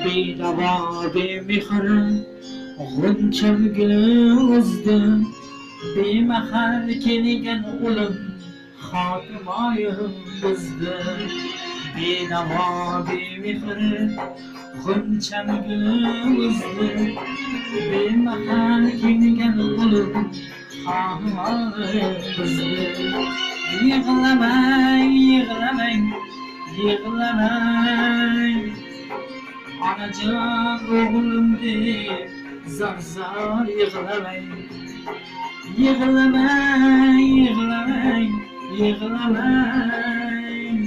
bedavo bemehr g'uncham guli uzdi bemahal kelgan o'lim xotimoyim buzdi bedavo bemehr g'uncham guli uzdi bemahal kelgan o'lim xotimoyim buzdi yig'lamang yig'lamang yig'lamang onajon o'g'lim deb zar zar yig'lamang yig'lamang yig'lamang yig'lamang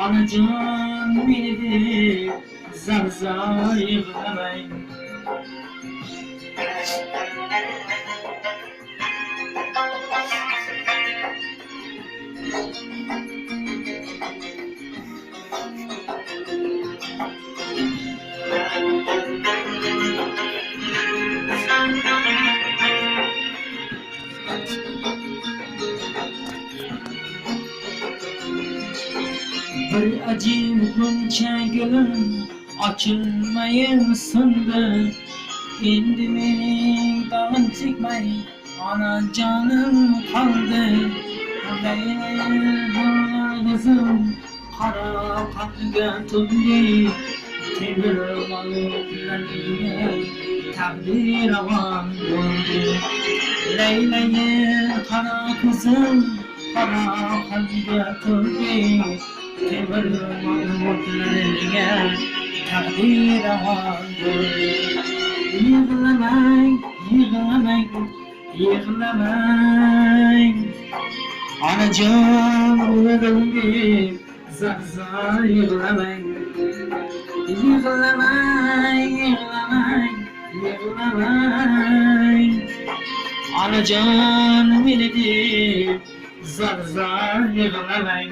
onajon meni deb zar zar yig'lamang bir acib g'uncha gulim ochilmayin so'ndi endi mening dog'im chekmay onajonim qoldi qizim qora qonga to'ldi temir mollarga taqdir ravon bo'ldi laylayim qora qizim qora qonga to'ldi temir mollarga taqdir ravon bo'ldi yig'lamang yig'lamang yig'lamang onajon o'g'lim deb zar zar yig'lamang yig'lamang yig'lamang yig'lamang onajon meni deb zar zar yig'lamang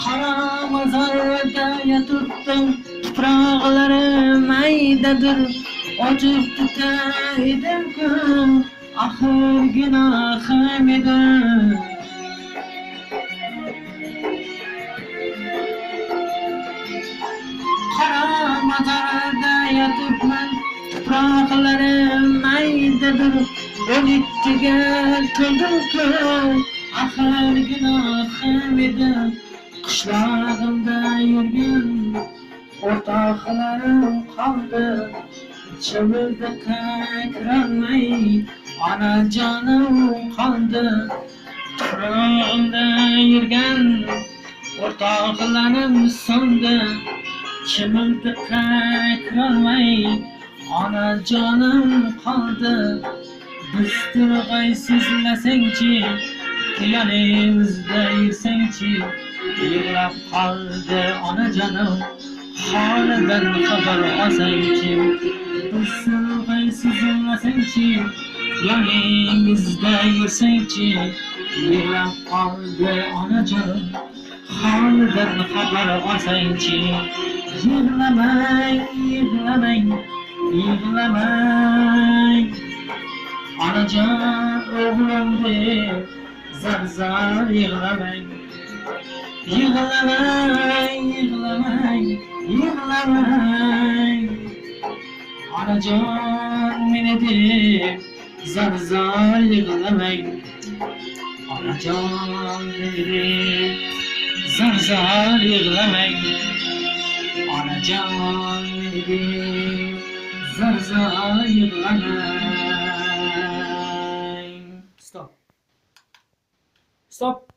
qora mozorda yotibdim tuproqlari maydadir ochib tutaydim-ku axir gunohim edi qora mozorda yotibman tuproqlari maydadir 12ga to'ldim-ku axir gunohim edi qishlog'imda yurgan o'rtoqlarim qoldi ichimda kirolmay onajonim qoldi tuprog'imda yurgan o'rtoqlarim so'ndi ichimda kirolmay onajonim qoldi bizdir g'aysizlasangchi yonimizda yursangchi yig'lab qoldi onajonim holidan xabar olsangchi bizdir g'aysizlasangchi yonimizda yursangchi yig'lab qoldi onajonim holidan xabar olsangchi yig'lamang yig'lamang yig'lamang onajon o'g'lim deb zar zar yig'lamang yig'lamang yig'lamang yig'lamang onajon meni deb zar zar yig'lamang onajon meni deb zar zar yig'lamang onajon meni deb zar zar yig'lamang. Stop. Stop.